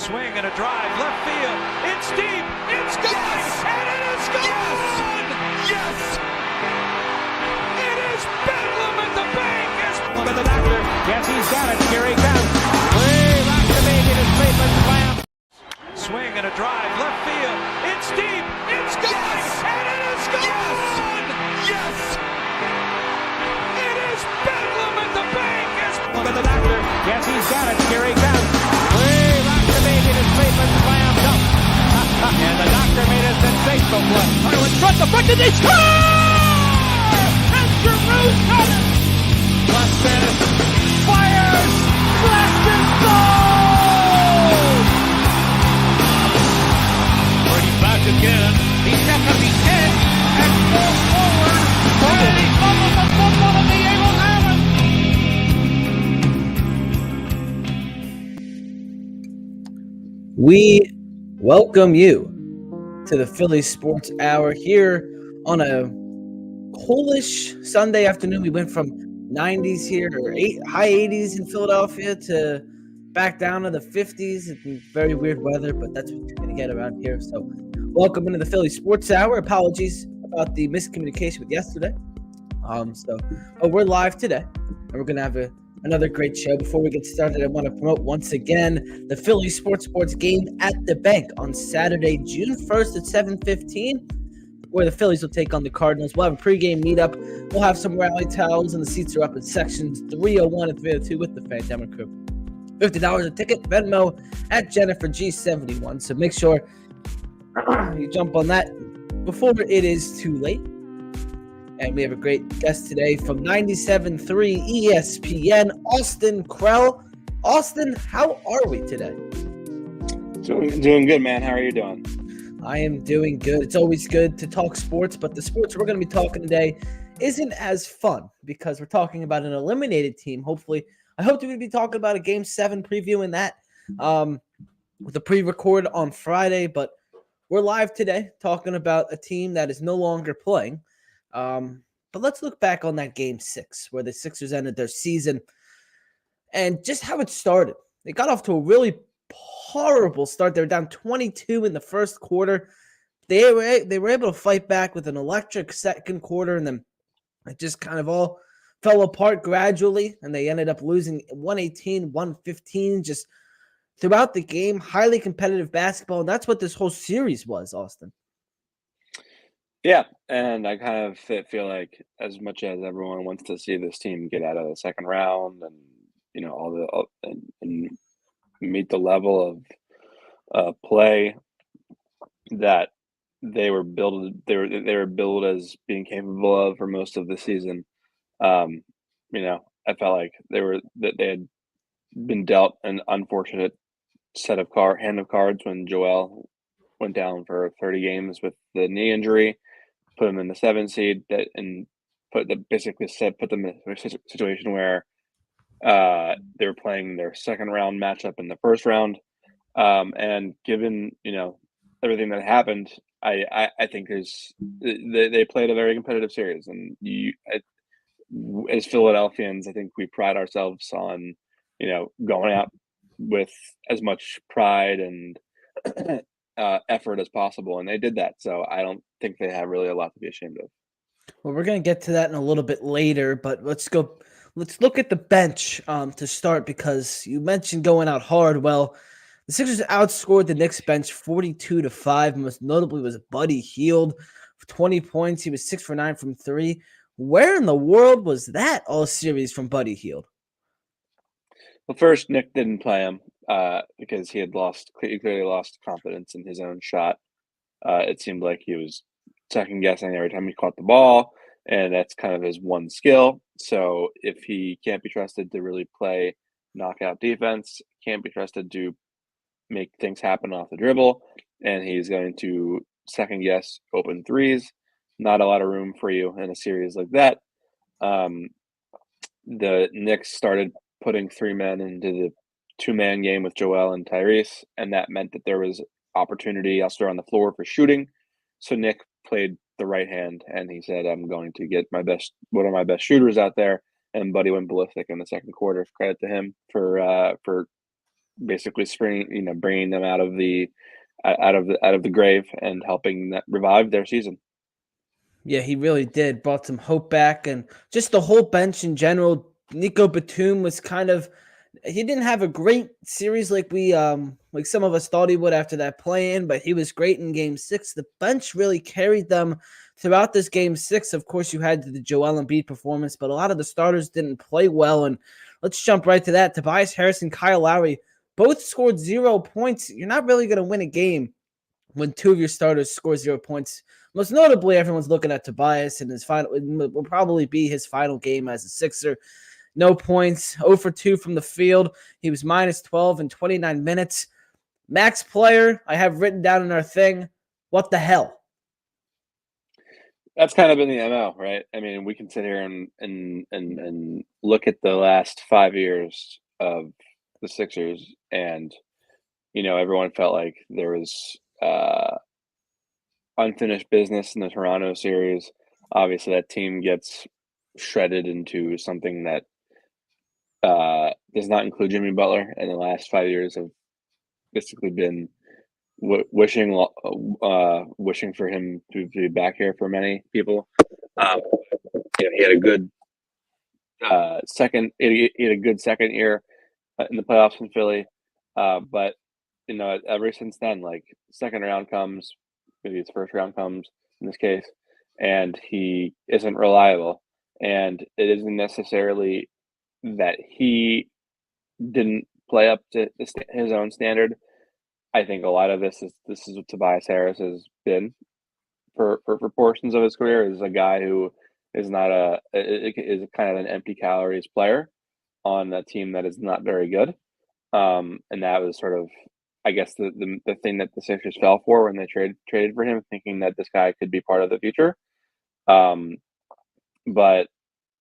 Swing and a drive, left field. It's deep. It's gone. Yes! And it is gone. Yes! It is bedlam at the bank. But the doctor, yes, he's got it. Here he comes. Way back to me in his basement slam. Swing and a drive, left field. It's deep. It's gone. Yes! And it is gone. Yes! It is bedlam at the bank. But the doctor, yes, he's got it. Here he comes. Way back to me in his basement slam dunk. And the doctor made a sensational play. Kyle in front, the front, and they score! And Giroux's got it! Boston fires, blast and goal! Brady back again. He's got to be 10 and falls forward. And he fumbles the football and the Eagles have it. We welcome you to the Philly Sports Hour here on a coolish Sunday afternoon. We went from 90s here, or high 80s in Philadelphia, to back down to the 50s. It's very weird weather, but that's what you're going to get around here. So welcome into the Philly Sports Hour. Apologies about the miscommunication with yesterday. But we're live today, and we're going to have another great show. Before we get started, I want to promote once again the Philly Sports game at the Bank on Saturday, June 1st at 7:15. Where the Phillies will take on the Cardinals. We'll have a pregame meetup. We'll have some rally towels, and the seats are up in sections 301 and 302 with the Pandemic Crew. $50 a ticket, Venmo at Jennifer G71. So make sure you jump on that before it is too late. And we have a great guest today from 97.3 ESPN, Austin Krell. Austin, how are we today? Doing good, man. How are you doing? I am doing good. It's always good to talk sports, but the sports we're going to be talking today isn't as fun because we're talking about an eliminated team. Hopefully, I hope we're going to be talking about a Game 7 preview in that with a pre-record on Friday, but we're live today talking about a team that is no longer playing. But let's look back on that Game 6 where the Sixers ended their season and just how it started. They got off to a really horrible start. They were down 22 in the first quarter. They were able to fight back with an electric second quarter, and then it just kind of all fell apart gradually, and they ended up losing 118-115 just throughout the game. Highly competitive basketball, and that's what this whole series was, Austin. Yeah, and I kind of feel like as much as everyone wants to see this team get out of the second round and, you know, and meet the level of play that they were billed as being capable of for most of the season. You know, I felt like they had been dealt an unfortunate hand of cards when Joel went down for 30 games with the knee injury, put him in the 7 seed and put them in a situation where they were playing their second round matchup in the first round. And given, you know, everything that happened, I think they played a very competitive series. And as Philadelphians, I think we pride ourselves on, you know, going out with as much pride and effort as possible. And they did that. So I don't think they have really a lot to be ashamed of. Well, we're going to get to that in a little bit later, but let's look at the bench to start, because you mentioned going out hard. Well, the Sixers outscored the Knicks bench 42-5. Most notably was Buddy Hield for 20 points. He was 6 for 9 from 3. Where in the world was that all series from Buddy Hield? Well, first, Nick didn't play him because he clearly lost confidence in his own shot. It seemed like he was second guessing every time he caught the ball, and that's kind of his one skill. So if he can't be trusted to really play knockout defense, can't be trusted to make things happen off the dribble, and he's going to second guess open threes, not a lot of room for you in a series like that. The Knicks started putting 3 men into the 2-man game with Joel and Tyrese, and that meant that there was opportunity elsewhere on the floor for shooting. So Nick played the right hand, and he said, I'm going to get one of my best shooters out there, and Buddy went ballistic in the second quarter. Credit to him for basically bringing them out of the grave and helping revive their season. Yeah, he really did. Brought some hope back, and just the whole bench in general. Nico Batum was he didn't have a great series like some of us thought he would after that play-in, but he was great in game 6. The bench really carried them throughout this game 6. Of course, you had the Joel Embiid performance, but a lot of the starters didn't play well. And let's jump right to that. Tobias Harris and Kyle Lowry both scored 0 points. You're not really going to win a game when 2 of your starters score 0 points. Most notably, everyone's looking at Tobias, and it will probably be his final game as a Sixer. No points, 0 for 2 from the field. He was minus 12 in 29 minutes. Max player, I have written down in our thing, what the hell? That's kind of been the MO, right? I mean, we can sit here and look at the last 5 years of the Sixers, and everyone felt like there was unfinished business in the Toronto series. Obviously, that team gets shredded into something that does not include Jimmy Butler, and the last 5 years have basically been wishing for him to be back here for many people. He had a good second. He had a good second year in the playoffs in Philly, but ever since then, like second round comes, maybe his first round comes in this case, and he isn't reliable. And it isn't necessarily that he didn't play up to his own standard. I think a lot of this is what Tobias Harris has been for portions of his career, is a guy who is not is kind of an empty calories player on a team that is not very good. And that was sort of, I guess, the thing that the Sixers fell for when they traded for him, thinking that this guy could be part of the future. But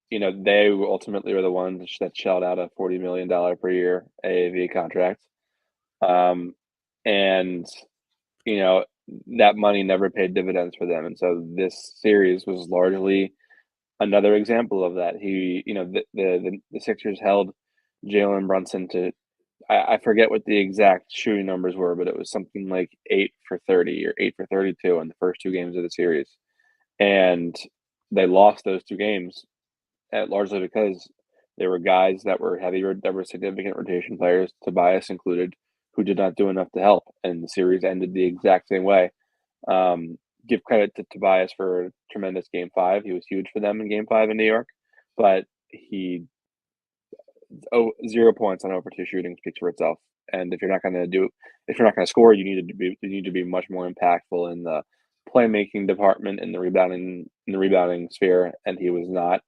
they ultimately were the ones that shelled out a $40 million per year AAV contract. And that money never paid dividends for them. And so this series was largely another example of that. The Sixers held Jalen Brunson to, I forget what the exact shooting numbers were, but it was something like 8 for 30 or 8 for 32 in the first 2 games of the series. And they lost those 2 games largely because there were guys that were significant rotation players, Tobias included, who did not do enough to help. And the series ended the exact same way. Give credit to Tobias for a tremendous Game 5. He was huge for them in Game 5 in New York, but 0 points on over 2 shooting speaks for itself. And if you're not going to score, you need to be much more impactful in the playmaking department, in the rebounding sphere, and he was not.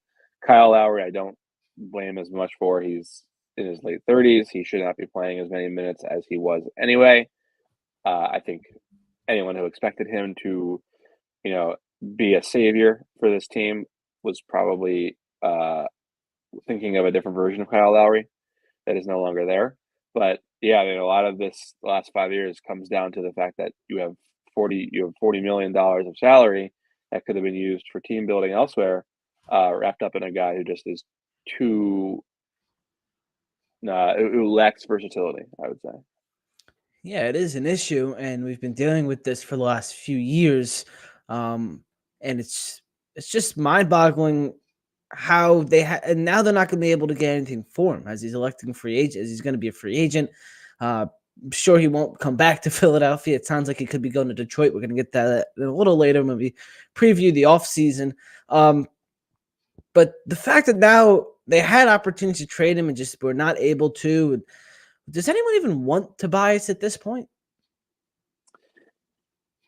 Kyle Lowry, I don't blame as much for. He's in his late 30s. He should not be playing as many minutes as he was anyway. I think anyone who expected him to, be a savior for this team was probably thinking of a different version of Kyle Lowry that is no longer there. But yeah, a lot of this the last 5 years comes down to the fact that you have $40 million of salary that could have been used for team building elsewhere, wrapped up in a guy who just is who lacks versatility, I would say. Yeah, it is an issue, and we've been dealing with this for the last few years. And it's just mind-boggling how and now they're not going to be able to get anything for him as he's electing free agent, as he's going to be a free agent. I'm sure he won't come back to Philadelphia. It sounds like he could be going to Detroit. We're going to get that a little later when we preview the offseason. But the fact that now they had opportunities to trade him and just were not able to. Does anyone even want Tobias at this point?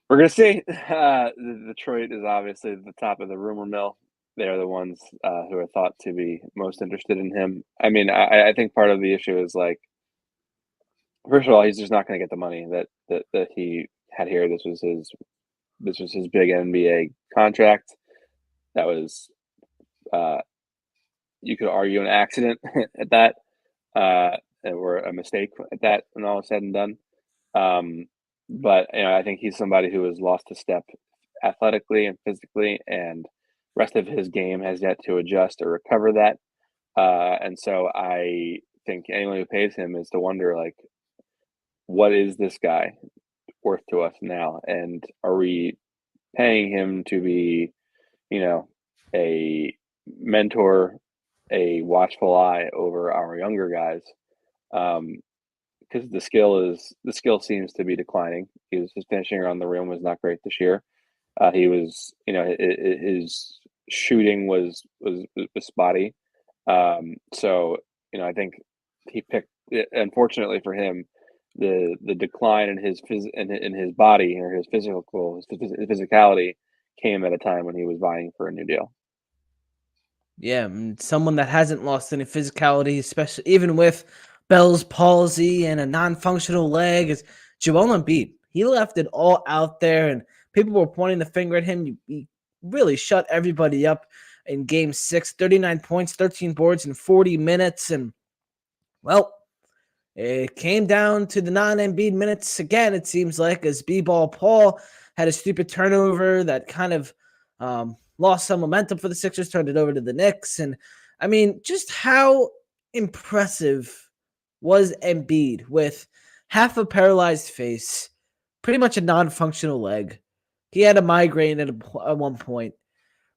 We're going to see. Detroit is obviously the top of the rumor mill. They're the ones who are thought to be most interested in him. I mean, I think part of the issue is, like, first of all, he's just not going to get the money that he had here. This was his big NBA contract. That was, you could argue, an accident at that, or a mistake at that, when all is said and done. But I think he's somebody who has lost a step athletically and physically, and rest of his game has yet to adjust or recover that. And so I think anyone who pays him is to wonder, like, what is this guy worth to us now? And are we paying him to be, a mentor, a watchful eye over our younger guys? Because the skill seems to be declining. His finishing around the rim was not great this year. He was, his shooting was spotty. So I think he picked. Unfortunately for him, the decline in in his body or his physicality came at a time when he was vying for a new deal. Yeah, someone that hasn't lost any physicality, especially even with Bell's palsy and a non-functional leg, is Joel Embiid. He left it all out there, and people were pointing the finger at him. He really shut everybody up in Game 6, 39 points, 13 boards in 40 minutes, and, well, it came down to the non-Embiid minutes again, it seems like, as B-Ball Paul had a stupid turnover that kind of lost some momentum for the Sixers, turned it over to the Knicks. And, I mean, just how impressive was Embiid with half a paralyzed face, pretty much a non-functional leg. He had a migraine at one point.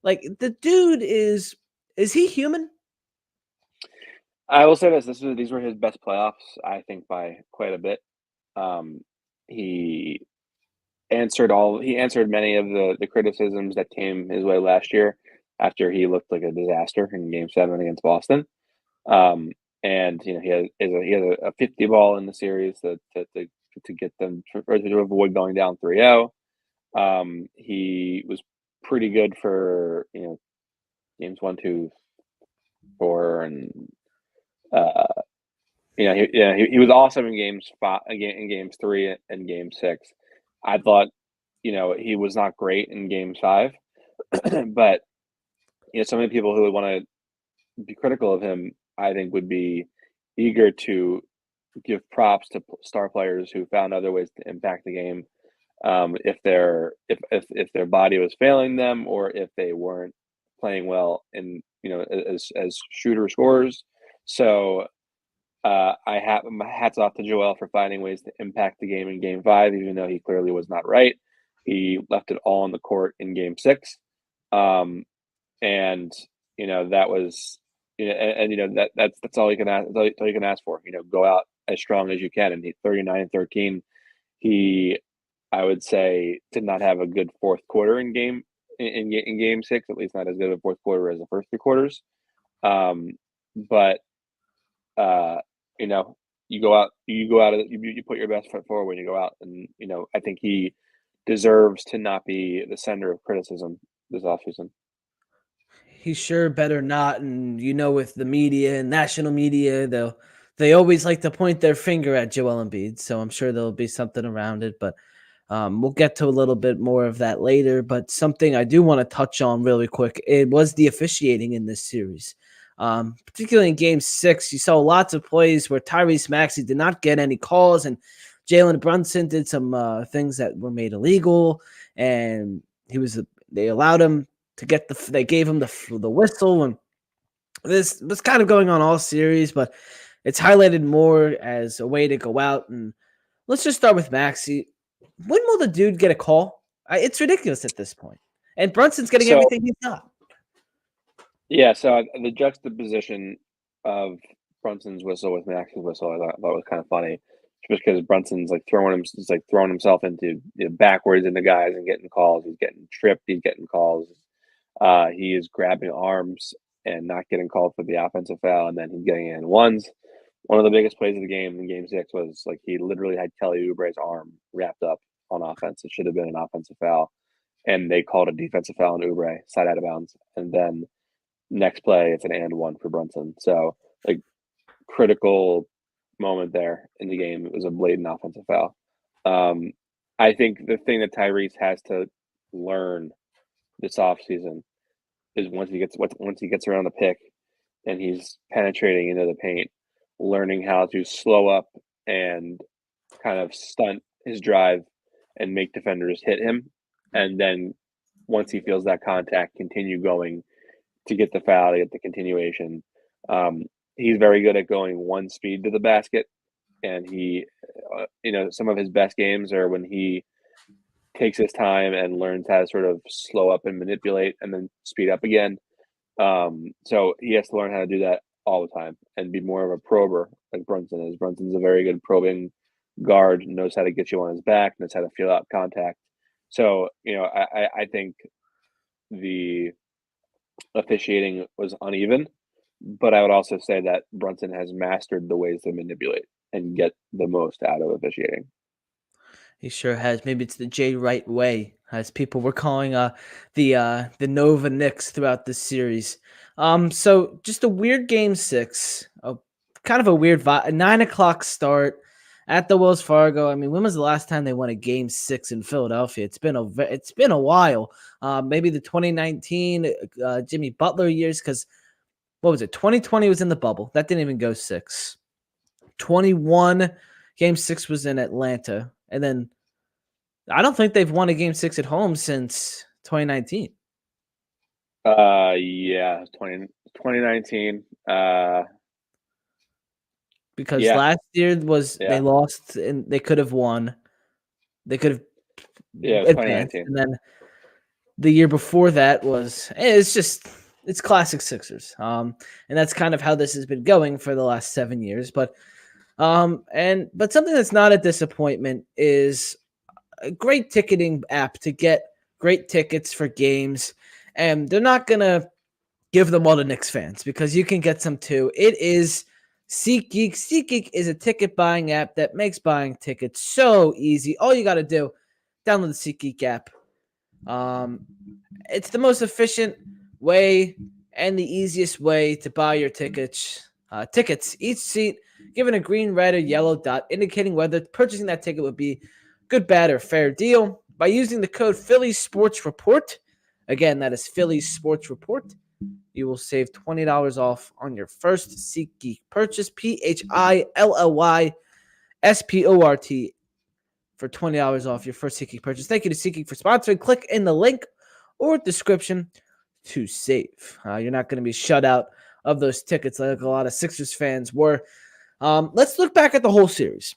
Like, the dude is he human? I will say this: these were his best playoffs, I think, by quite a bit. Um, he he answered many of the criticisms that came his way last year after he looked like a disaster in Game 7 against Boston. Um, and he has a 50 ball in the series to get them to avoid going down 3-0. He was pretty good for games 1, 2, 4, and he was awesome in games 5, in games 3 and game 6. I thought he was not great in game 5, but so many people who would want to be critical of him, I think, would be eager to give props to star players who found other ways to impact the game, if their body was failing them or if they weren't playing well in as shooter scorers. So I have my hats off to Joel for finding ways to impact the game in Game 5, even though he clearly was not right. He left it all on the court in Game 6, and that was that's all you can ask. That's all you can ask for. Go out as strong as you can. And 39-13. He, I would say, did not have a good fourth quarter in Game 6. At least not as good of a fourth quarter as the first 3 quarters. But you go out, you put your best foot forward when you go out, and I think he deserves to not be the center of criticism this offseason. He sure better not. And with the media and national media, they always like to point their finger at Joel Embiid. So I'm sure there'll be something around it. But we'll get to a little bit more of that later. But something I do want to touch on really quick, it was the officiating in this series. Particularly in Game 6, you saw lots of plays where Tyrese Maxey did not get any calls, and Jalen Brunson did some things that were made illegal, and they allowed him to get they gave him the whistle, and this was kind of going on all series, but it's highlighted more as a way to go out. And let's just start with Maxey. When will the dude get a call? It's ridiculous at this point, and Brunson's getting everything he's got. Yeah, so the juxtaposition of Brunson's whistle with Maxey's whistle, I thought was kind of funny, just because Brunson's throwing himself into backwards into guys and getting calls. He's getting tripped. He's getting calls. He is grabbing arms and not getting called for the offensive foul, and then he's getting in ones. One of the biggest plays of the game in Game 6 was he literally had Kelly Oubre's arm wrapped up on offense. It should have been an offensive foul, and they called a defensive foul on Oubre, side out of bounds, and then next play, it's an and one for Brunson. So, critical moment there in the game. It was a blatant offensive foul. I think the thing that Tyrese has to learn this offseason is once he gets around the pick and he's penetrating into the paint, learning how to slow up and kind of stunt his drive and make defenders hit him, and then once he feels that contact, continue going to get the foul, to get the continuation. He's very good at going one speed to the basket and he, some of his best games are when he takes his time and learns how to sort of slow up and manipulate and then speed up again. So he has to learn how to do that all the time and be more of a prober like Brunson is. Brunson's a very good probing guard, knows how to get you on his back, knows how to feel out contact. So, I think the officiating was uneven, but I would also say that Brunson has mastered the ways to manipulate and get the most out of officiating. He sure has. Maybe it's the Jay Wright way, as people were calling the Nova Knicks throughout this series. So just a weird game 6, kind of a weird a 9 o'clock start at the Wells Fargo. I mean, when was the last time they won a game 6 in Philadelphia? It's been a while. Maybe the 2019 Jimmy Butler years, because what was it? 2020 was in the bubble. That didn't even go 6. 21 game 6 was in Atlanta. And then I don't think they've won a game 6 at home since 2019. Yeah, 2019. Because Yeah. last year they Yeah. lost and they could have won. They could have Yeah, it was advanced. 2019. And then the year before that it's classic Sixers. And that's kind of how this has been going for the last 7 years. But something that's not a disappointment is a great ticketing app to get great tickets for games. And they're not going to give them all to Knicks fans because you can get some too. It is SeatGeek. SeatGeek is a ticket buying app that makes buying tickets so easy. All you got to do, download the SeatGeek app. It's the most efficient way and the easiest way to buy your tickets. Each seat given a green, red, or yellow dot indicating whether purchasing that ticket would be good, bad, or fair deal. By using the code Philly Sports Report, again, that is Philly Sports Report, you will save $20 off on your first SeatGeek purchase. PhillysSport for $20 off your first SeatGeek purchase. Thank you to SeatGeek for sponsoring. Click in the link or description to save. You're not going to be shut out of those tickets like a lot of Sixers fans were. Let's look back at the whole series.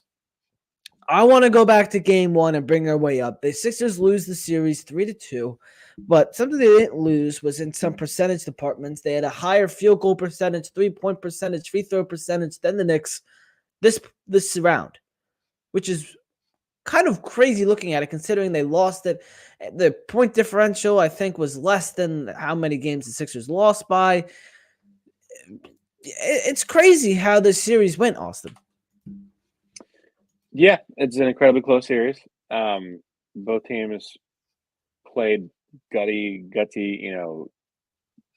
I want to go back to game 1 and bring our way up. The Sixers lose the series 3-2, but something they didn't lose was in some percentage departments. They had a higher field goal percentage, 3-point percentage, free throw percentage than the Knicks this round, which is kind of crazy looking at it considering they lost it. The point differential, I think, was less than how many games the Sixers lost by. It's crazy how this series went, Austin. Yeah, it's an incredibly close series. Both teams played gutsy,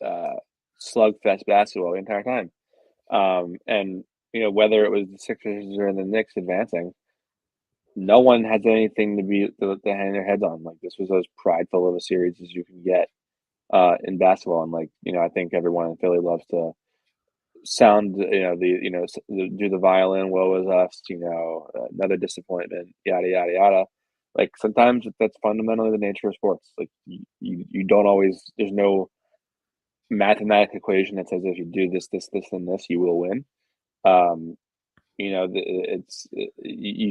slugfest basketball the entire time. And whether it was the Sixers or the Knicks advancing, no one has anything to hang their heads on. Like, this was as prideful of a series as you can get in basketball. And I think everyone in Philly loves to sound, do the violin, woe was us, another disappointment, yada, yada, yada. Like, sometimes that's fundamentally the nature of sports. Like, you don't always, there's no mathematical equation that says if you do this, and this, you will win.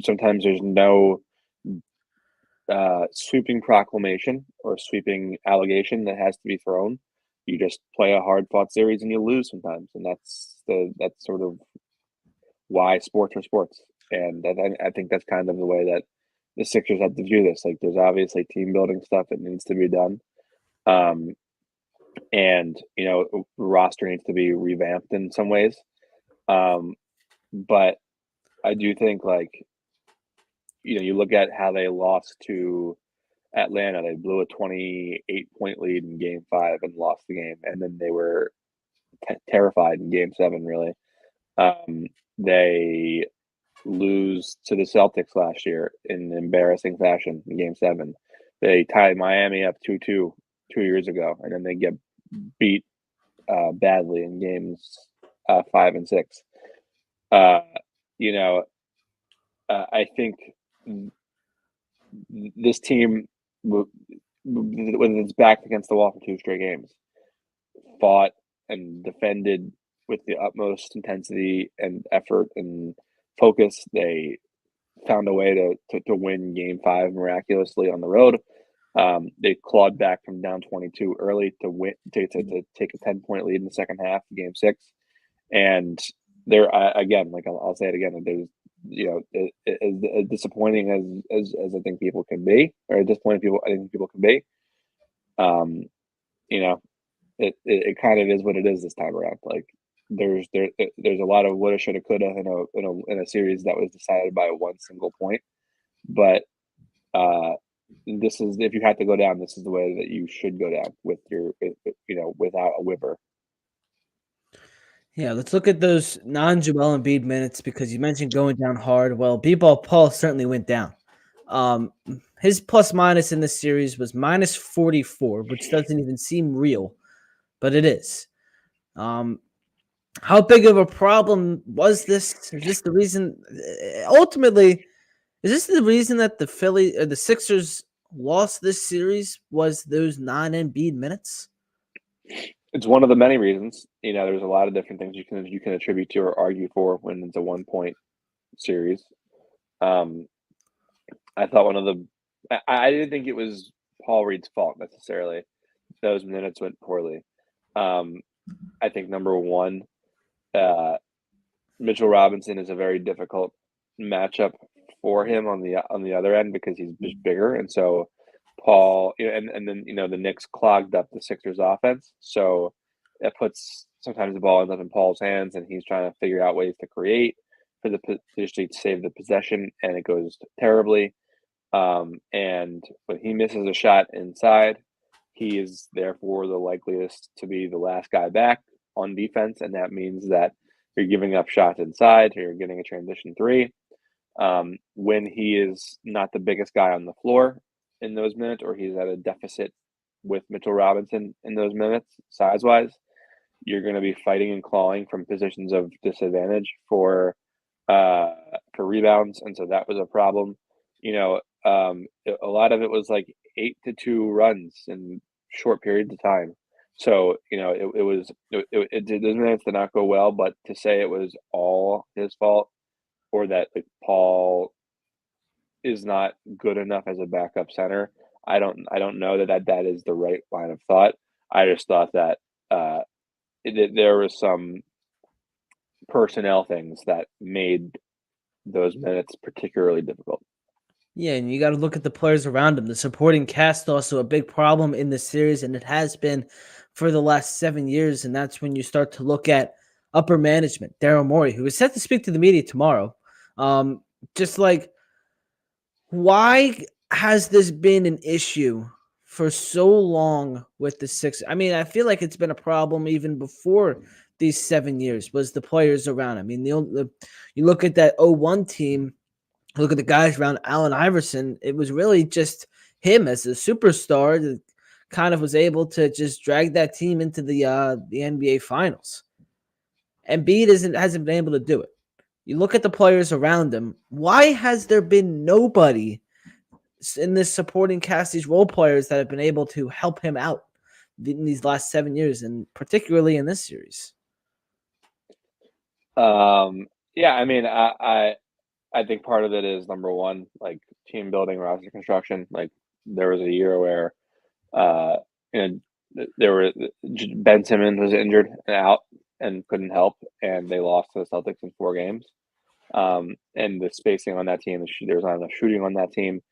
Sometimes there's no sweeping proclamation or sweeping allegation that has to be thrown. You just play a hard-fought series and you lose sometimes, and that's sort of why sports are sports. And I think that's kind of the way that the Sixers have to view this. Like, there's obviously team-building stuff that needs to be done, and the roster needs to be revamped in some ways. But I do think, like, you look at how they lost to Atlanta. They blew a 28-point lead in Game 5 and lost the game, and then they were terrified in Game 7. Really, they lose to the Celtics last year in embarrassing fashion in Game 7. They tied Miami up 2-2 2 years ago, and then they get beat badly in Games 5 and 6. I think this team, with its back against the wall for 2 straight games, fought and defended with the utmost intensity and effort and focus. They found a way to win Game 5 miraculously on the road. They clawed back from down 22 early to win to take a 10-point lead in the second half, Game 6. And they're again, like I'll say it again, there's as disappointing as I think people can be, or disappointing people I think people can be. You know, it kind of is what it is this time around. Like there's a lot of woulda, shoulda, coulda in a series that was decided by one single point. But this is, if you had to go down, this is the way that you should go down with without a whipper. Yeah, let's look at those non-Joel Embiid minutes because you mentioned going down hard. Well, B-ball Paul certainly went down. His plus minus in this series was minus 44, which doesn't even seem real, but it is. How big of a problem was this? Is this the reason? Ultimately, is this the reason that the Sixers lost this series? Was those non-Embiid minutes? It's one of the many reasons. There's a lot of different things you can attribute to or argue for when it's a 1-point series. I thought I didn't think it was Paul Reed's fault necessarily. Those minutes went poorly. I think number one, Mitchell Robinson is a very difficult matchup for him on the other end because he's just bigger, and so Paul, and then the Knicks clogged up the Sixers' offense, so it puts sometimes the ball ends up in Paul's hands, and he's trying to figure out ways to create for to save the possession, and it goes terribly. And when he misses a shot inside, he is therefore the likeliest to be the last guy back on defense, and that means that you're giving up shots inside, or you're getting a transition three. When he is not the biggest guy on the floor in those minutes, or he's at a deficit with Mitchell Robinson in those minutes, size-wise, you're going to be fighting and clawing from positions of disadvantage for rebounds, and so that was a problem. A lot of it was like 8-2 runs in short periods of time. So those minutes did not go well. But to say it was all his fault, or that Paul is not good enough as a backup center, I don't know that is the right line of thought. I just thought that there was some personnel things that made those minutes particularly difficult. Yeah, and you got to look at the players around him. The supporting cast also a big problem in this series, and it has been for the last 7 years. And that's when you start to look at upper management. Daryl Morey, who is set to speak to the media tomorrow. Just like, why has this been an issue for so long with the Sixers? I mean, I feel like it's been a problem even before these 7 years, was the players around. I mean, you look at that 0-1 team, look at the guys around Allen Iverson. It was really just him as a superstar that kind of was able to just drag that team into the NBA Finals. Embiid hasn't been able to do it. You look at the players around him. Why has there been nobody in this supporting cast, these role players that have been able to help him out in these last 7 years, and particularly in this series? Yeah, I mean, I think part of it is, number one, like team building, roster construction. Like there was a year where, Ben Simmons was injured and out and couldn't help, and they lost to the Celtics in 4 games. And the spacing on that team, there's not enough shooting on that team.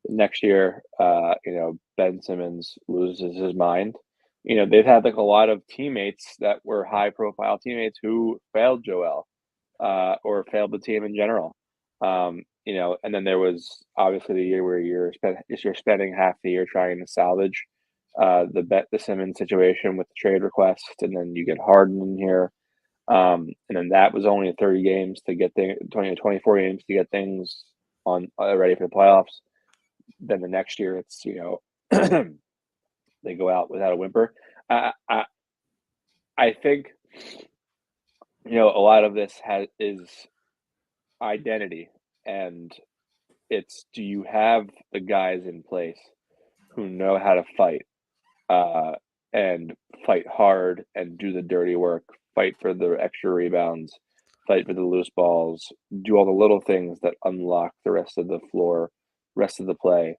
Next year, Ben Simmons loses his mind. They've had like a lot of teammates that were high-profile teammates who failed Joel, or failed the team in general. And then there was obviously the year where you're spending half the year trying to salvage the Simmons situation with the trade request, and then you get Harden in here, and then that was only 30 games to get 24 games to get things on ready for the playoffs. Then the next year, it's they go out without a whimper. I think a lot of this is identity, and it's, do you have the guys in place who know how to fight, and fight hard and do the dirty work, fight for the extra rebounds, fight for the loose balls, do all the little things that unlock the rest of the floor, rest of the play.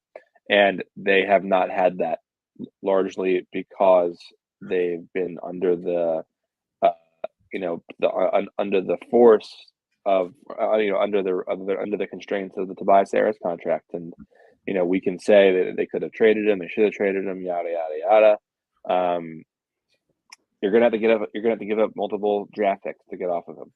And they have not had that largely because they've been under the, uh, under the force of, under the constraints of the Tobias Harris contract. And, we can say that they could have traded him, they should have traded him, yada, yada, yada. You're gonna have to give up multiple draft picks to get off of him,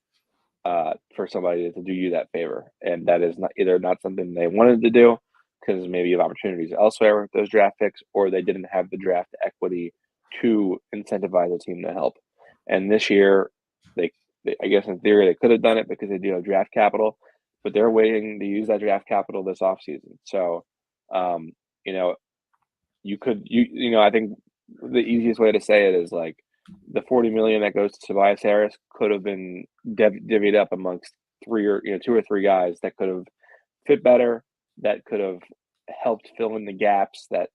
for somebody to do you that favor, and that is not something they wanted to do because maybe you have opportunities elsewhere with those draft picks, or they didn't have the draft equity to incentivize a team to help. And this year, they I guess in theory they could have done it because they do have draft capital, but they're waiting to use that draft capital this offseason. So, um, you know, I think the easiest way to say it is like the $40 million that goes to Tobias Harris could have been divvied up amongst two or three guys that could have fit better, that could have helped fill in the gaps that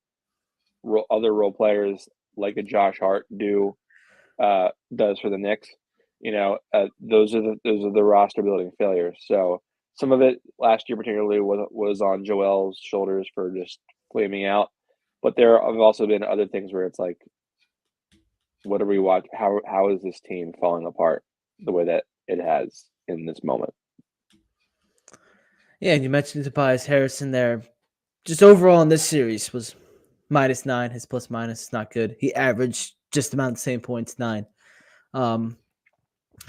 other role players like a Josh Hart does for the Knicks. Those are the roster building failures. So some of it last year particularly was on Joel's shoulders for just flaming out, but there have also been other things where it's like, what are we watching? How is this team falling apart the way that it has in this moment? Yeah, and you mentioned Tobias Harrison there. Just overall in this series was -9. His plus minus is not good. He averaged just about the same points, 9.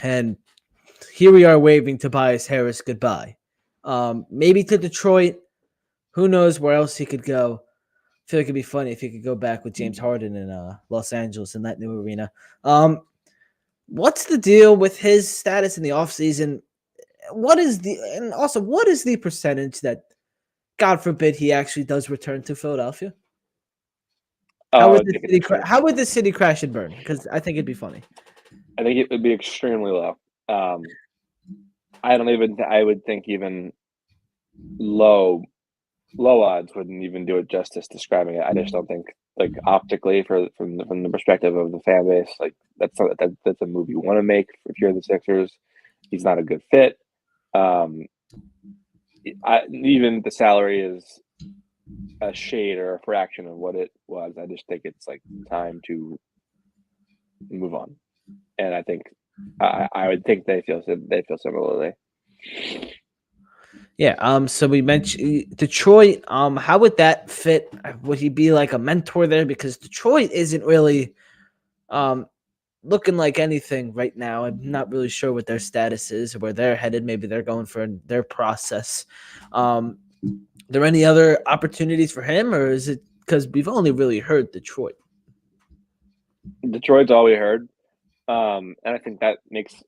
And here we are waving Tobias Harris goodbye. Maybe to Detroit. Who knows where else he could go? I feel like it'd be funny if he could go back with James Harden in Los Angeles in that new arena. What's the deal with his status in the offseason? What is the percentage that, God forbid, he actually does return to Philadelphia? How would the city crash and burn? Because I think it'd be funny. I think it would be extremely low. I would think even low odds wouldn't even do it justice describing it. I just don't think, like, optically from the perspective of the fan base, like that's a move you want to make if you're the Sixers. He's not a good fit. Even the salary is a shade or a fraction of what it was. I just think it's like time to move on, and I think I would think they feel similarly. Yeah. So we mentioned Detroit. How would that fit? Would he be like a mentor there? Because Detroit isn't really looking like anything right now. I'm not really sure what their status is or where they're headed. Maybe they're going for their process. Are there any other opportunities for him, or is it because we've only really heard Detroit? Detroit's all we heard. And I think that makes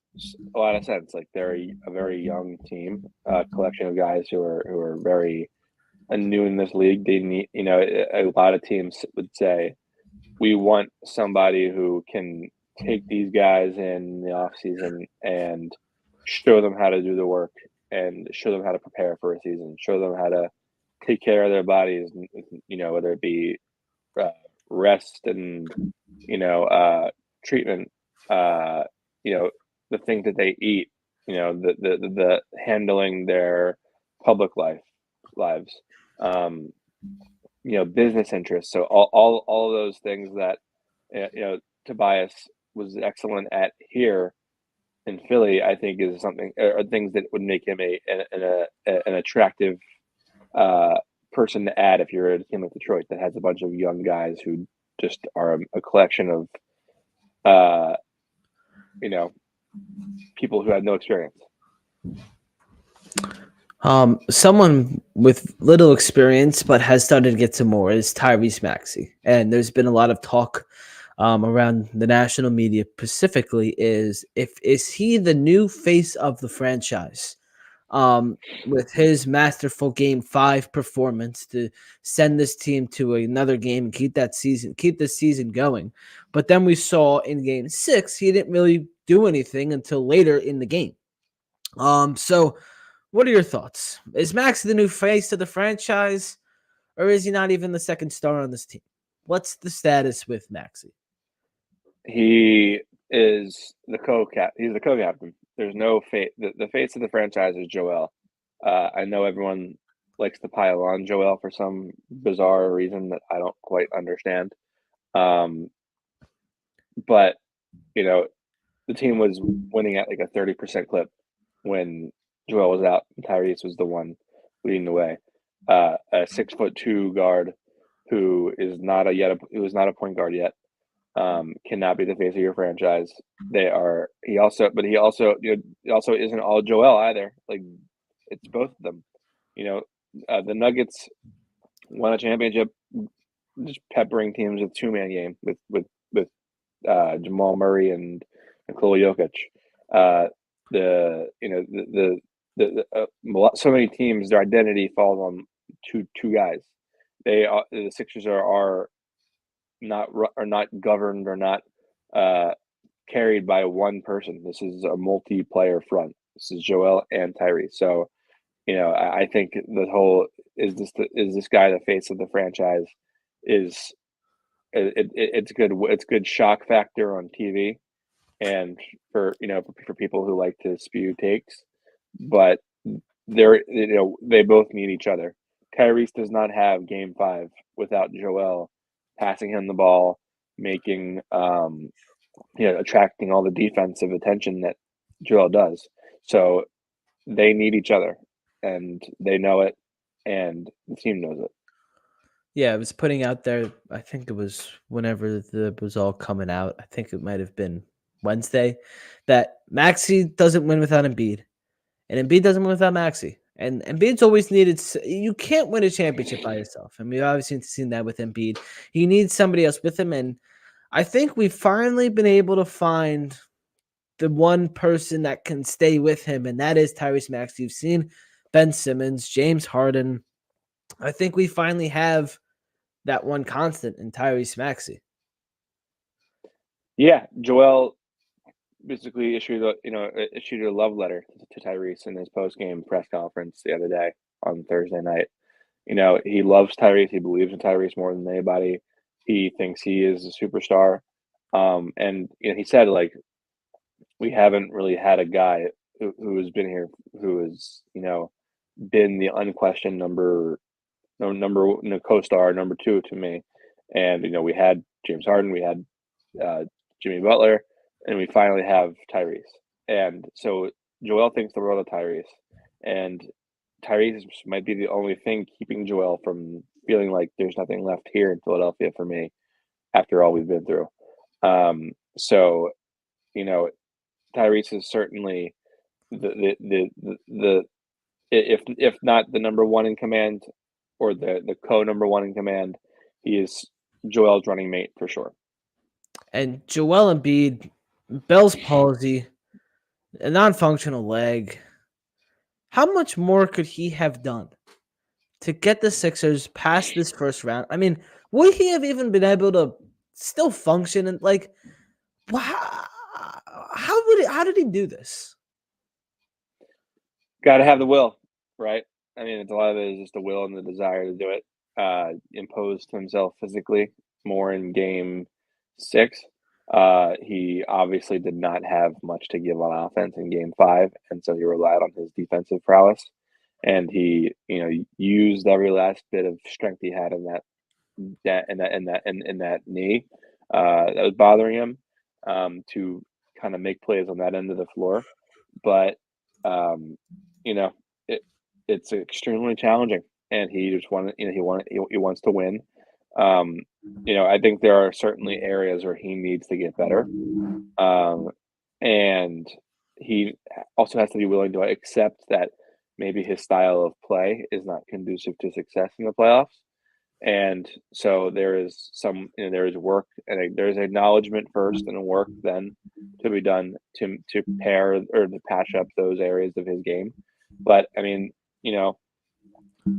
a lot of sense. Like, they're a very young team, collection of guys who are very new in this league. They need, a lot of teams would say, we want somebody who can take these guys in the offseason and show them how to do the work and show them how to prepare for a season, show them how to take care of their bodies, whether it be rest and, treatment, the things that they eat, the handling their public lives, business interests. So all of those things that, Tobias was excellent at here in Philly, I think is something, or things that would make him an attractive person to add if you're a team like Detroit that has a bunch of young guys who just are a collection of, people who had no experience. Someone with little experience but has started to get some more is Tyrese Maxey, and there's been a lot of talk around the national media specifically is he the new face of the franchise, with his masterful Game 5 performance to send this team to another game and keep this season going. But then we saw in Game 6 he didn't really do anything until later in the game. So what are your thoughts? Is Max the new face of the franchise, or is he not even the second star on this team? What's the status with Maxey? He is the co-captain. He's the co-captain. There's no face. The face of the franchise is Joel. I know everyone likes to pile on Joel for some bizarre reason that I don't quite understand. But the team was winning at like a 30% clip when Joel was out and Tyrese was the one leading the way. A 6'2" guard who is not a point guard yet, cannot be the face of your franchise. He also isn't all Joel either. Like, it's both of them. The Nuggets won a championship just peppering teams with two-man game with Jamal Murray and Nikola Jokic. So many teams, their identity falls on two guys. The Sixers are not governed or not carried by one person. This is a multiplayer front. This is Joel and Tyrese. So, I think the whole is this guy the face of the franchise? It's good. It's good shock factor on TV, and for people who like to spew takes, but they both need each other. Tyrese does not have Game 5 without Joel passing him the ball, making attracting all the defensive attention that Joel does. So they need each other, and they know it, and the team knows it. Yeah, it was putting out there. I think it was whenever it was all coming out. I think it might have been Wednesday that Maxey doesn't win without Embiid, and Embiid doesn't win without Maxey. And Embiid's always needed. You can't win a championship by yourself, and we've obviously seen that with Embiid. He needs somebody else with him, and I think we've finally been able to find the one person that can stay with him, and that is Tyrese Maxey. You've seen Ben Simmons, James Harden. I think we finally have that one constant in Tyrese Maxey. Yeah, Joel basically issued a love letter to Tyrese in his post-game press conference the other day on Thursday night. He loves Tyrese. He believes in Tyrese more than anybody. He thinks he is a superstar. And he said, like, we haven't really had a guy who has been here who has been the unquestioned co-star number 2 to me. And we had James Harden, we had Jimmy Butler, and we finally have Tyrese. And so Joel thinks the world of Tyrese, and Tyrese might be the only thing keeping Joel from feeling like there's nothing left here in Philadelphia for me after all we've been through. So Tyrese is certainly the if not the number one in command or the number one in command, he is Joel's running mate for sure. And Joel Embiid, Bell's palsy, a non-functional leg. How much more could he have done to get the Sixers past this first round? I mean, would he have even been able to still function? And how did he do this? Got to have the will, right? I mean, a lot of it is just the will and the desire to do it. Imposed himself physically more in Game 6. He obviously did not have much to give on offense in Game 5, and so he relied on his defensive prowess. And he, used every last bit of strength he had in that knee that was bothering him to kind of make plays on that end of the floor. But it's extremely challenging, and he just he wants to win. I think there are certainly areas where he needs to get better, and he also has to be willing to accept that maybe his style of play is not conducive to success in the playoffs. And so there is there is work, and there's acknowledgement first and work then to be done to pair or to patch up those areas of his game. But I mean,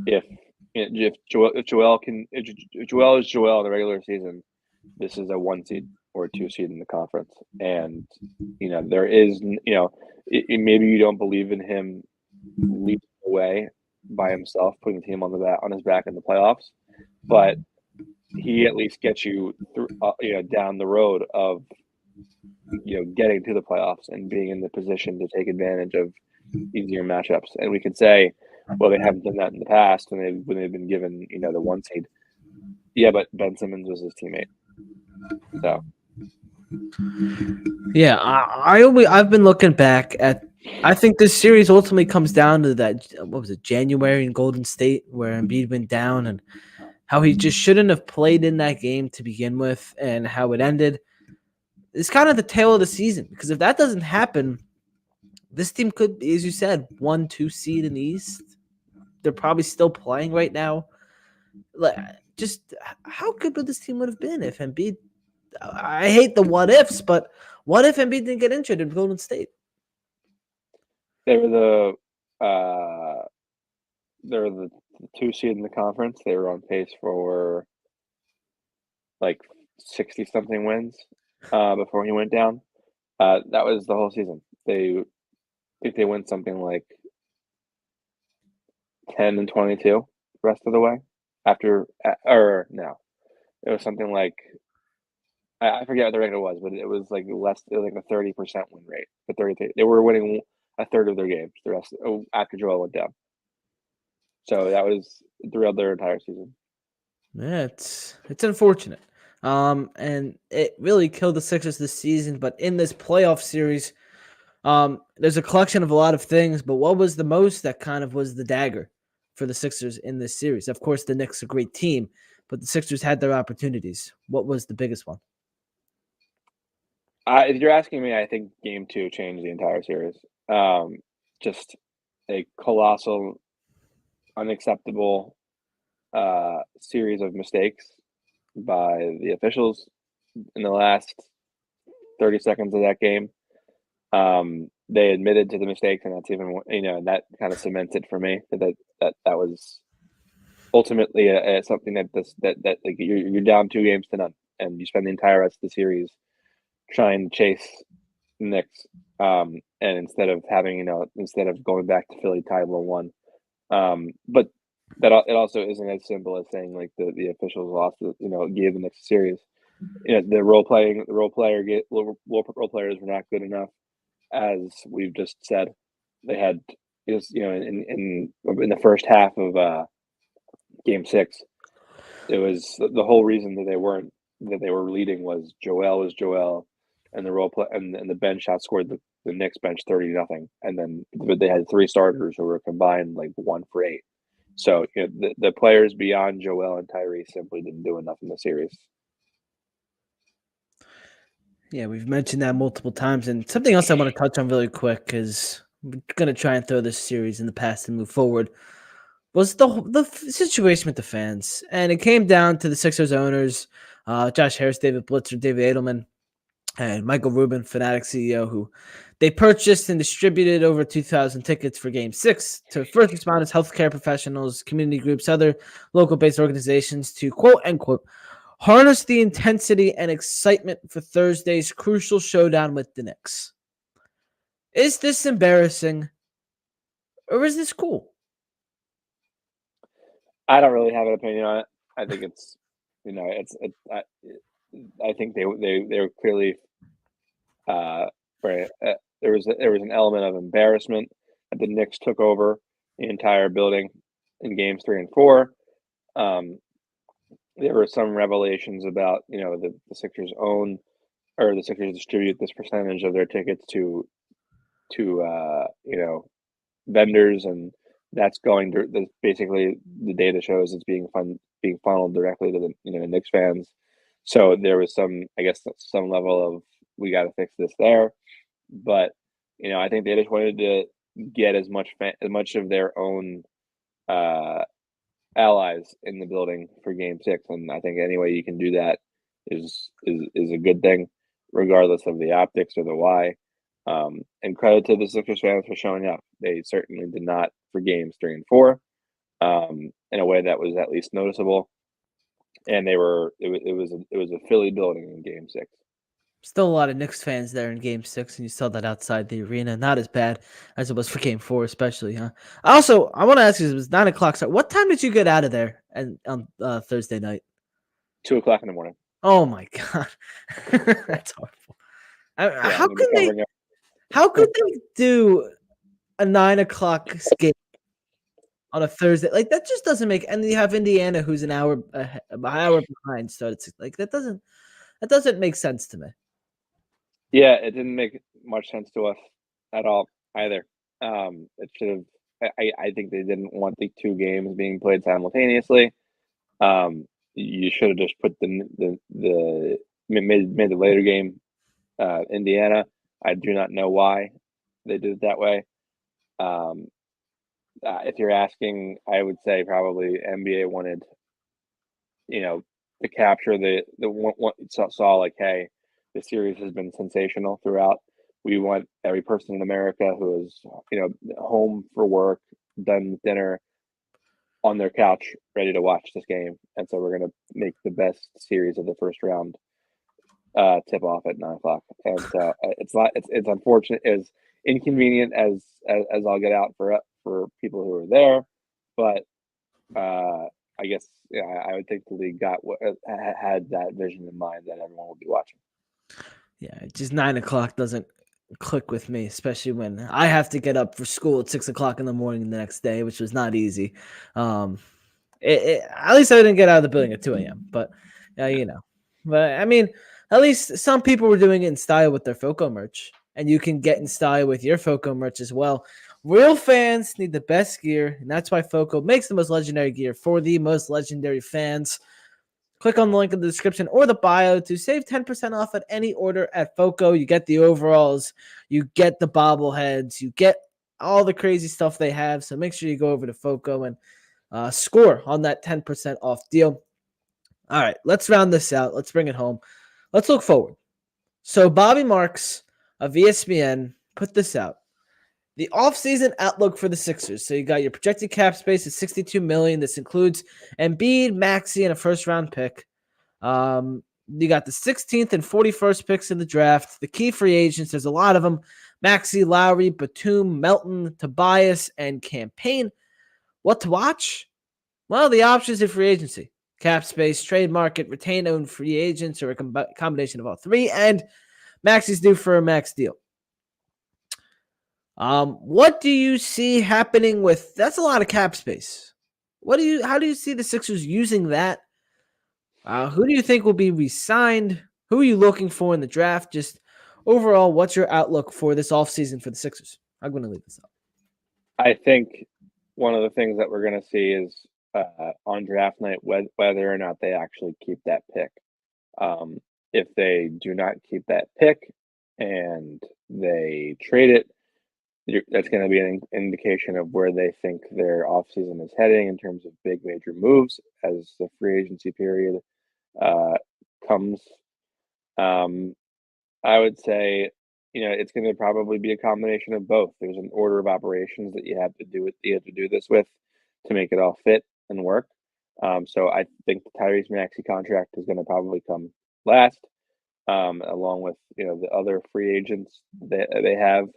if Joel is Joel in the regular season, this is a 1 seed or a 2 seed in the conference. And there is maybe you don't believe in him leading away by himself, putting the team on his back in the playoffs, but he at least gets you through down the road of getting to the playoffs and being in the position to take advantage of easier matchups. And we could say, well, they haven't done that in the past when they've been given the 1 seed. Yeah, but Ben Simmons was his teammate. So Yeah, I've been looking back at. I think this series ultimately comes down to that. What was it, January in Golden State, where Embiid went down, and how he just shouldn't have played in that game to begin with, and how it ended. It's kind of the tail of the season, because if that doesn't happen, this team could be, as you said, 1-2 seed in the East. They're probably still playing right now. Like, just how good would this team would have been if Embiid? I hate the what ifs, but what if Embiid didn't get injured in Golden State? they were the 2 seed in the conference. They were on pace for like 60 something wins before he went down. That was the whole season. I think they went something like 10-22 the rest of the way. Or no, it was something like I forget what the record was, but it was like less. It was like a 30% win rate. The 30, they were winning a third of their games. The rest after Joel went down. So that was throughout their entire season. Yeah, it's unfortunate. And it really killed the Sixers this season. But in this playoff series, there's a collection of a lot of things. But what was the most that kind of was the dagger for the Sixers in this series? Of course, the Knicks are a great team, but the Sixers had their opportunities. What was the biggest one? If you're asking me, I think Game 2 changed the entire series. Just a colossal, unacceptable series of mistakes by the officials in the last 30 seconds of that game. They admitted to the mistakes, and that's even that kind of cements it for me that was ultimately something that like you're down 2 games to none, and you spend the entire rest of the series trying to chase the Knicks, and instead of going back to Philly tied 1-1, but that it also isn't as simple as saying like the officials lost, gave the Knicks a series. The role players were not good enough, as we've just said. They had in the first half of Game 6, it was the whole reason that they were leading was Joel, and the role play and the bench outscored the Knicks bench 30-0, and then they had 3 starters who were combined like 1 for 8. So the players beyond Joel and Tyrese simply didn't do enough in the series. Yeah, we've mentioned that multiple times. And something else I want to touch on really quick, because we're going to try and throw this series in the past and move forward, was the situation with the fans. And it came down to the Sixers owners, Josh Harris, David Blitzer, David Edelman, and Michael Rubin, Fanatic CEO, who they purchased and distributed over 2,000 tickets for Game 6 to first responders, healthcare professionals, community groups, other local-based organizations to, quote-unquote, harness the intensity and excitement for Thursday's crucial showdown with the Knicks. Is this embarrassing, or is this cool? I don't really have an opinion on it. I think it's, I think they were clearly, right. There was an element of embarrassment that the Knicks took over the entire building in Games 3 and 4. There were some revelations about the Sixers own, or the Sixers distribute this percentage of their tickets to vendors, and that's going to basically the data shows it's being funneled directly to the Knicks fans. So there was some level of we got to fix this there, but I think they just wanted to get as much of their own allies in the building for Game 6, and I think any way you can do that is a good thing, regardless of the optics or the why. And credit to the Sixers fans for showing up. They certainly did not for Games 3 and 4, in a way that was at least noticeable. And it was a Philly building in Game 6. Still a lot of Knicks fans there in Game 6, and you saw that outside the arena. Not as bad as it was for Game 4, especially, huh? Also, I want to ask you, it was 9 o'clock. So what time did you get out of there on Thursday night? 2 o'clock in the morning. Oh, my God. That's horrible. How I'm gonna be can they? covering it. How could they do a 9 o'clock game on a Thursday? Like that just doesn't make. And you have Indiana, who's an hour behind. So it's like that doesn't make sense to me. Yeah, it didn't make much sense to us at all either. It should have. I think they didn't want the two games being played simultaneously. You should have just put the made the later game Indiana. I do not know why they did it that way. Um, if you're asking, I would say probably NBA wanted, to capture the one saw like, hey, the series has been sensational throughout. We want every person in America who is, home for work, done with dinner, on their couch, ready to watch this game. And so we're gonna make the best series of the first round tip off at 9 o'clock. And so it's unfortunate, as inconvenient as I'll get out for people who are there, but I guess I would think the league had that vision in mind that everyone will be watching. Yeah, just 9 o'clock doesn't click with me, especially when I have to get up for school at 6 o'clock in the morning the next day, which was not easy. At least I didn't get out of the building at 2 a.m. But but I mean, at least some people were doing it in style with their Foco merch, and you can get in style with your Foco merch as well. Real fans need the best gear, and that's why Foco makes the most legendary gear for the most legendary fans. Click on the link in the description or the bio to save 10% off at any order at Foco. You get the overalls, you get the bobbleheads, you get all the crazy stuff they have. So make sure you go over to Foco and score on that 10% off deal. All right, let's round this out. Let's bring it home. Let's look forward. So Bobby Marks of ESPN put this out. The offseason outlook for the Sixers. So you got your projected cap space at $62 million. This includes Embiid, Maxey, and a first-round pick. You got the 16th and 41st picks in the draft. The key free agents, there's a lot of them. Maxey, Lowry, Batum, Melton, Tobias, and Campaign. What to watch? Well, the options in free agency. Cap space, trade market, retain owned free agents, or a combination of all three. And Maxey's due for a max deal. What do you see happening with? That's a lot of cap space. How do you see the Sixers using that? Who do you think will be re-signed? Who are you looking for in the draft? Just overall, what's your outlook for this offseason for the Sixers? I'm going to leave this up. I think one of the things that we're going to see is on draft night whether or not they actually keep that pick. If they do not keep that pick and they trade it, that's going to be an indication of where they think their offseason is heading in terms of big major moves as the free agency period comes. I would say, it's going to probably be a combination of both. There's an order of operations that you have to do this with to make it all fit and work. So I think the Tyrese Maxey contract is going to probably come last, along with the other free agents that they have,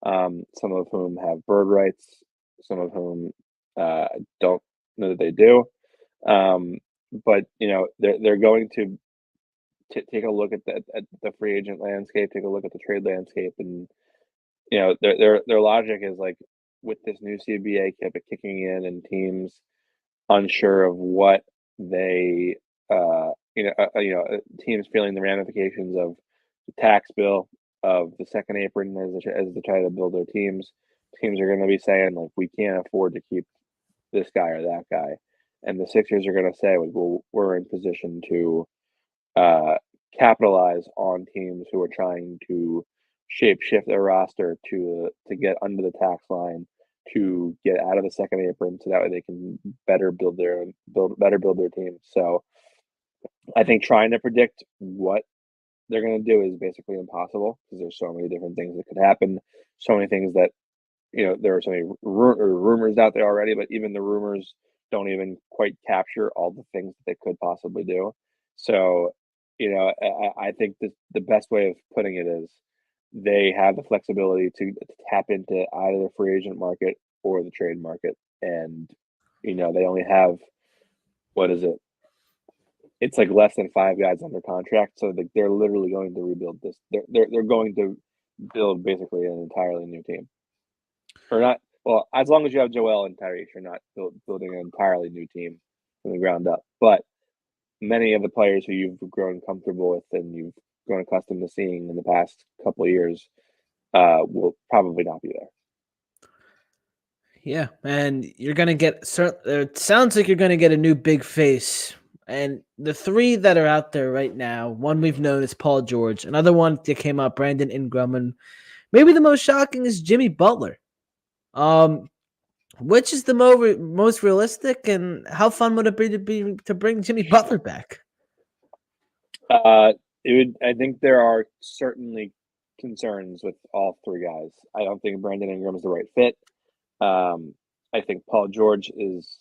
some of whom have bird rights, some of whom don't know that they do. But they're going to take a look at the free agent landscape, take a look at the trade landscape, and their logic is like, with this new CBA kept kicking in and teams unsure of what they teams feeling the ramifications of the tax bill, of the second apron as they try to build their teams. Teams are going to be saying, like, we can't afford to keep this guy or that guy, and the Sixers are going to say, well, we're in position to capitalize on teams who are trying to shift their roster to get under the tax line, to get out of the second apron, so that way they can better build their team. So I think trying to predict what they're going to do is basically impossible, because there's so many different things that could happen, so many things that there are so many rumors out there already, but even the rumors don't even quite capture all the things that they could possibly do. So I think the best way of putting it is they have the flexibility to tap into either the free agent market or the trade market, and they only have, what is it, it's like less than 5 guys under contract, so they're literally going to rebuild this. They're going to build basically an entirely new team, or not. Well, as long as you have Joel and Tyrese, you're not building an entirely new team from the ground up. But many of the players who you've grown comfortable with and you've grown accustomed to seeing in the past couple of years will probably not be there. Yeah, and you're gonna get it sounds like you're gonna get a new big face. And the three that are out there right now, one we've known is Paul George. Another one that came up, Brandon Ingram, and maybe the most shocking is Jimmy Butler. Which is the most realistic, and how fun would it be to bring Jimmy Butler back? It would. I think there are certainly concerns with all three guys. I don't think Brandon Ingram is the right fit. I think Paul George is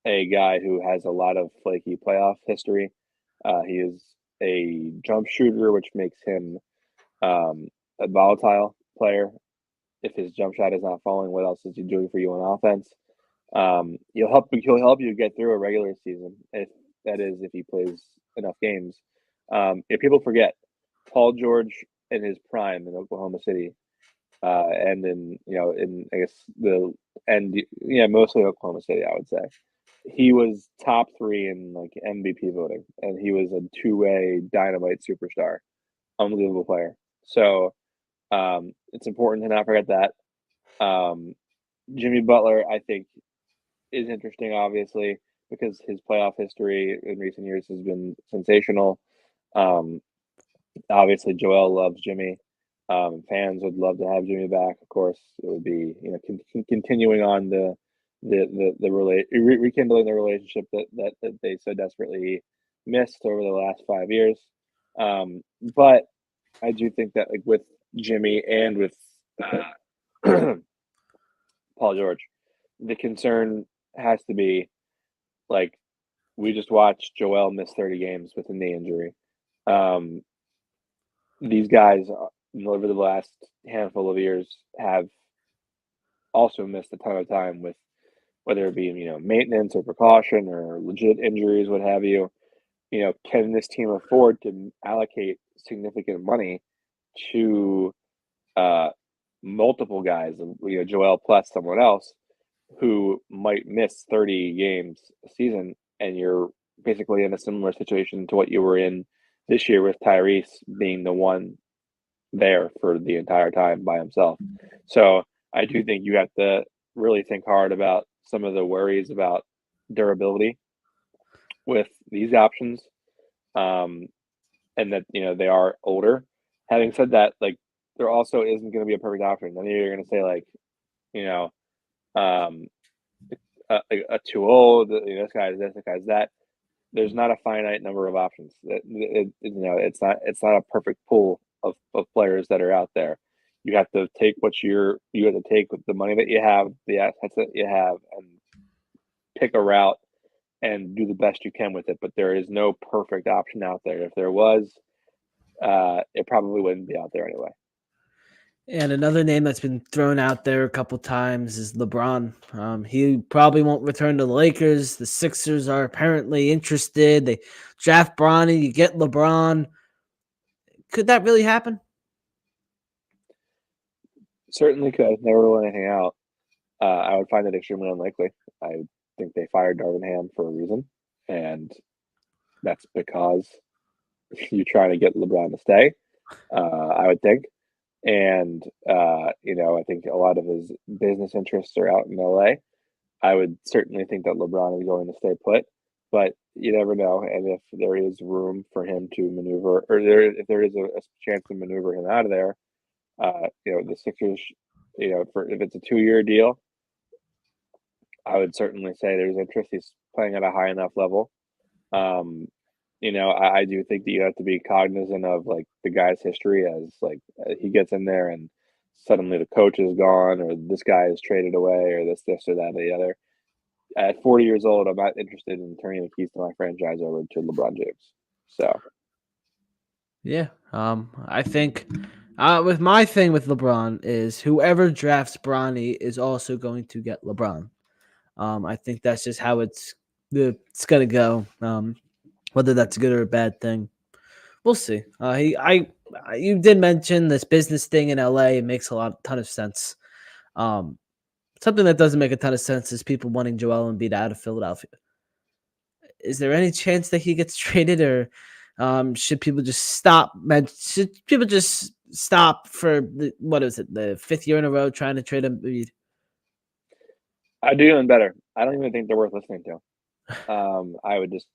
a guy who has a lot of flaky playoff history. He is a jump shooter, which makes him a volatile player. If his jump shot is not falling, what else is he doing for you on offense? He'll help you get through a regular season if he plays enough games. If people forget, Paul George in his prime in Oklahoma City, and in I guess mostly Oklahoma City, I would say he was top 3 in like MVP voting, and he was a two-way dynamite superstar, unbelievable player. So it's important to not forget that. Jimmy Butler, I think, is interesting, obviously, because his playoff history in recent years has been sensational. Obviously, Joel loves Jimmy. Fans would love to have Jimmy back. Of course, it would be continuing on rekindling the relationship that they so desperately missed over the last 5 years. But I do think that like with Jimmy and with Paul George, the concern has to be like we just watched Joel miss 30 games with a knee injury. These guys over the last handful of years have also missed a ton of time with whether it be maintenance or precaution or legit injuries, what have you. Can this team afford to allocate significant money to multiple guys, Joel plus someone else who might miss 30 games a season, and you're basically in a similar situation to what you were in this year with Tyrese being the one there for the entire time by himself. So I do think you have to really think hard about some of the worries about durability with these options, and that they are older. Having said that, like there also isn't going to be a perfect option. Then you're going to say like, a too old. This guy's this guy's that. There's not a finite number of options. It's not a perfect pool of players that are out there. You have to take you have to take with the money that you have, the assets that you have, and pick a route and do the best you can with it. But there is no perfect option out there. If there was, it probably wouldn't be out there anyway. And another name that's been thrown out there a couple times is LeBron. He probably won't return to the Lakers. The Sixers are apparently interested. They draft Bronny, you get LeBron. Could that really happen? Certainly could. Never rule anything out. I would find it extremely unlikely. I think they fired Darvin Ham for a reason, and that's because you're trying to get LeBron to stay, I would think. And, I think a lot of his business interests are out in LA. I would certainly think that LeBron is going to stay put, but you never know. And if there is room for him to maneuver, or if there is a chance to maneuver him out of there, the Sixers, if it's a 2-year deal, I would certainly say there's interest. He's playing at a high enough level. I do think that you have to be cognizant of like the guy's history as like he gets in there and suddenly the coach is gone or this guy is traded away or this or that or the other. At 40 years old, I'm not interested in turning the keys to my franchise over to LeBron James. So, yeah, I think with my thing with LeBron is whoever drafts Bronny is also going to get LeBron. I think that's just how it's gonna go. Whether that's a good or a bad thing, we'll see. You did mention this business thing in LA. It makes a ton of sense. Something that doesn't make a ton of sense is people wanting Joel Embiid out of Philadelphia. Is there any chance that he gets traded, or should people just stop? Should people just stop for the fifth year in a row trying to trade Embiid? I'd do even better. I don't even think they're worth listening to. I would just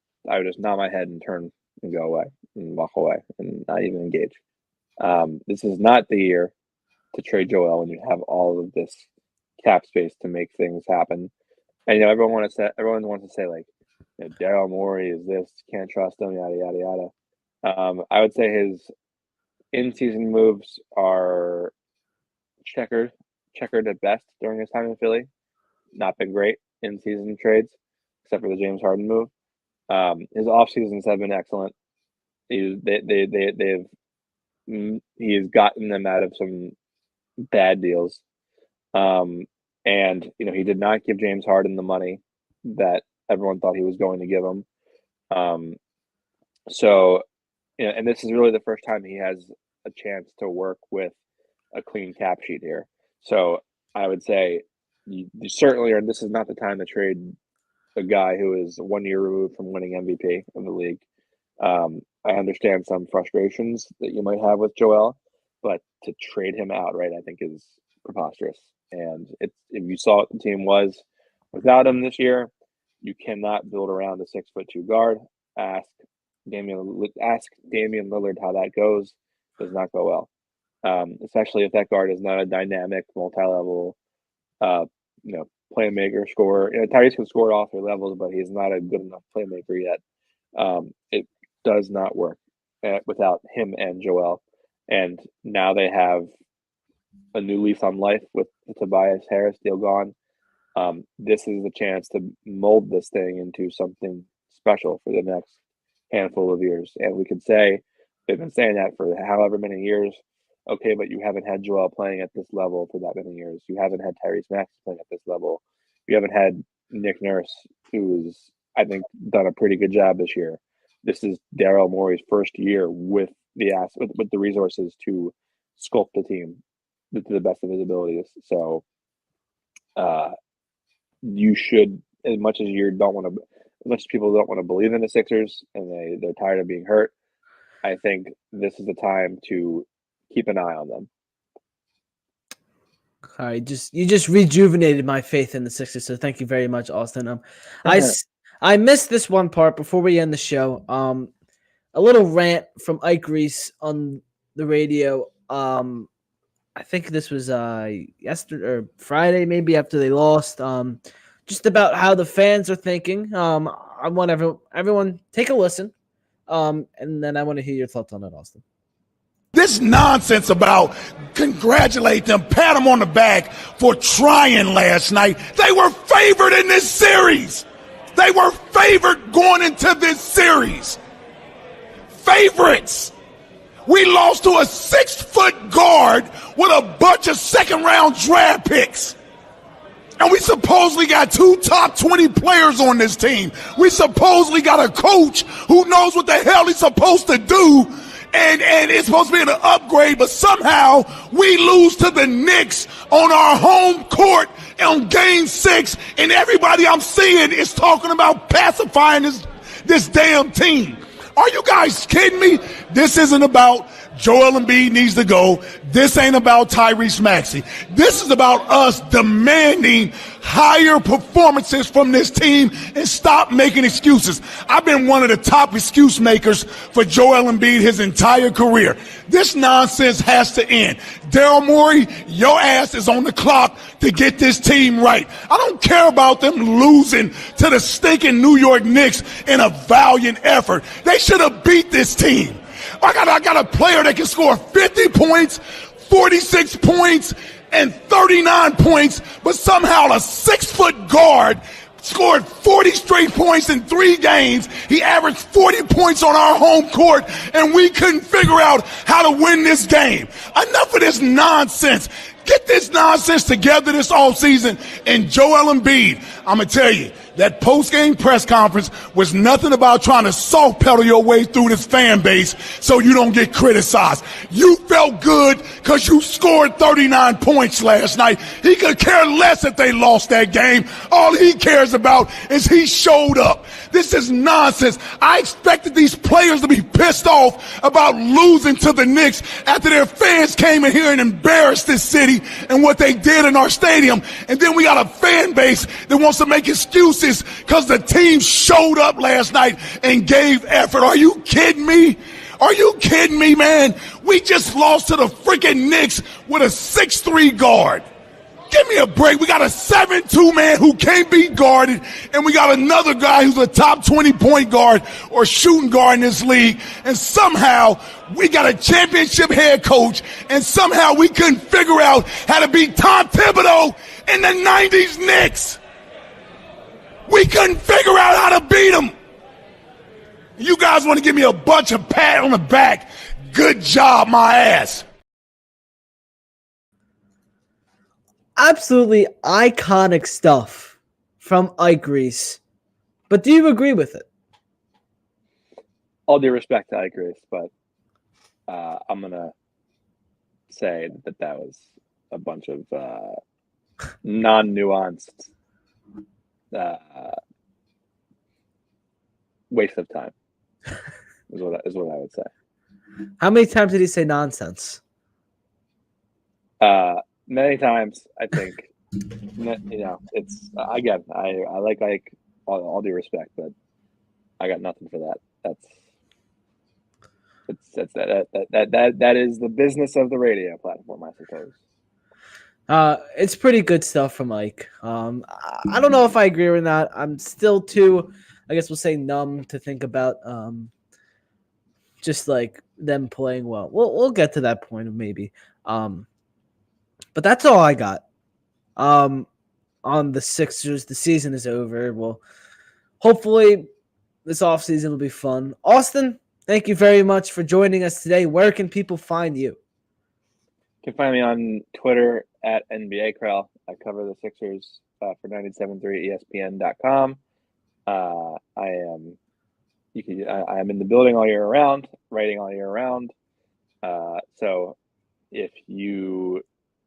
nod my head and turn and go away and walk away and not even engage. This is not the year to trade Joel when you have all of this cap space to make things happen. And everyone wants to say like, Daryl Morey is this, can't trust him, yada yada yada. I would say his in-season moves are checkered at best during his time in Philly. Not been great in-season trades, except for the James Harden move. His off seasons have been excellent. He has gotten them out of some bad deals. And he did not give James Harden the money that everyone thought he was going to give him. And this is really the first time he has a chance to work with a clean cap sheet here. So I would say you certainly are. This is not the time to trade a guy who is 1 year removed from winning MVP of the league. I understand some frustrations that you might have with Joel, but to trade him outright, I think is preposterous. And if you saw what the team was without him this year, you cannot build around a 6'2" guard. Ask Damian Lillard how that goes. Does not go well. Especially if that guard is not a dynamic, multi-level, playmaker, scorer. Tyrese can score at all three levels, but he's not a good enough playmaker yet. It does not work without him and Joel. And now they have a new leaf on life with the Tobias Harris deal gone. This is the chance to mold this thing into something special for the next handful of years. And we could say they've been saying that for however many years. Okay, but you haven't had Joel playing at this level for that many years. You haven't had Tyrese Maxey playing at this level. You haven't had Nick Nurse, who's, I think, done a pretty good job this year. This is Daryl Morey's first year with the resources to sculpt the team to the best of his abilities. So you should, as much as people don't want to believe in the Sixers and they're tired of being hurt, I think this is the time to keep an eye on them. All right, you just rejuvenated my faith in the Sixers, so thank you very much, Austin. I missed this one part before we end the show. A little rant from Ike Reese on the radio. I think this was yesterday or Friday, maybe after they lost. Just about how the fans are thinking. I want everyone take a listen, and then I want to hear your thoughts on it, Austin. This nonsense about congratulate them, pat them on the back for trying last night. They were favored in this series. They were favored going into this series. Favorites. We lost to a 6-foot guard with a bunch of second-round draft picks. And we supposedly got 2 top 20 players on this team. We supposedly got a coach who knows what the hell he's supposed to do. And it's supposed to be an upgrade, but somehow we lose to the Knicks on our home court on Game 6, and everybody I'm seeing is talking about pacifying this damn team. Are you guys kidding me? This isn't about Joel Embiid needs to go. This ain't about Tyrese Maxey. This is about us demanding higher performances from this team and stop making excuses. I've been one of the top excuse makers for Joel Embiid his entire career. This nonsense has to end. Daryl Morey, your ass is on the clock to get this team right. I don't care about them losing to the stinking New York Knicks in a valiant effort. They should have beat this team. I got a player that can score 50 points, 46 points, and 39 points, but somehow a 6-foot guard scored 40 straight points in 3 games. He averaged 40 points on our home court, and we couldn't figure out how to win this game. Enough of this nonsense. Get this nonsense together this offseason. And Joel Embiid, I'm going to tell you, That post-game press conference was nothing about trying to soft pedal your way through this fan base so you don't get criticized. You felt good because you scored 39 points last night. He could care less if they lost that game. All he cares about is he showed up. This is nonsense. I expected these players to be pissed off about losing to the Knicks after their fans came in here and embarrassed this city and what they did in our stadium. And then we got a fan base that wants to make excuses because the team showed up last night and gave effort. Are you kidding me? Are you kidding me, man? We just lost to the freaking Knicks with a 6'3" guard. Give me a break. We got a 7'2" man who can't be guarded, and we got another guy who's a top 20 point guard or shooting guard in this league, and somehow we got a championship head coach, and somehow we couldn't figure out how to beat Tom Thibodeau in the 90s Knicks. We couldn't figure out how to beat him. You guys want to give me a bunch of pat on the back. Good job, my ass. Absolutely iconic stuff from Ike Reese. But do you agree with it? All due respect to Ike Reese, but I'm going to say that was a bunch of non-nuanced waste of time is what I would say. How many times did he say nonsense? Many times, I think. It's again. I like Ike. All due respect, but I got nothing for that. That is the business of the radio platform, I suppose. It's pretty good stuff from Mike. I don't know if I agree or not. I'm still too, I guess we'll say, numb to think about just like them playing well. We'll get to that point of maybe. But that's all I got. On the Sixers, the season is over. Well, hopefully this offseason will be fun. Austin, thank you very much for joining us today. Where can people find you? You can find me on Twitter at NBA Krell. I cover the Sixers for 97.3 ESPN.com. I am in the building all year round, writing all year round. So if you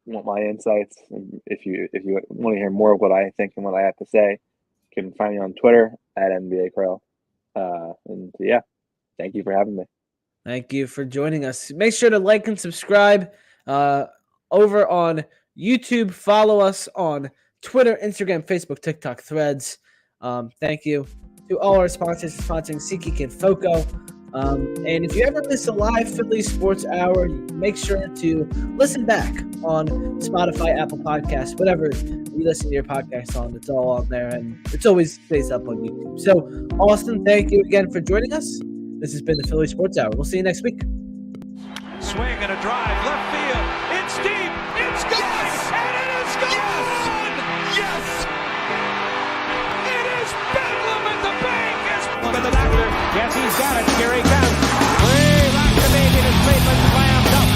want my insights, if you want to hear more of what I think and what I have to say, you can find me on Twitter at NBA Krell. And yeah, thank you for having me. Thank you for joining us. Make sure to like and subscribe over on YouTube. Follow us on Twitter, Instagram, Facebook, TikTok, Threads. Thank you to all our sponsors for sponsoring SeatGeek and FOCO. And if you ever miss a live Philly Sports Hour, make sure to listen back on Spotify, Apple Podcasts, whatever you listen to your podcast on. It's all on there, and it's always stays up on YouTube. So, Austin, thank you again for joining us. This has been the Philly Sports Hour. We'll see you next week. Swing and a drive, left field. It's deep. It's good. Yes! And it is gone. Yes! It is bedlam at the bank. Look at the doctor. Yes, he's got it. Here he comes. Way rock the baby to sleep and slammed up.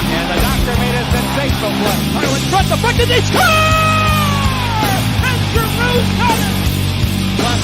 And the doctor made a sensational play. In front, the bucket, they score! And Giroux's got it! Plus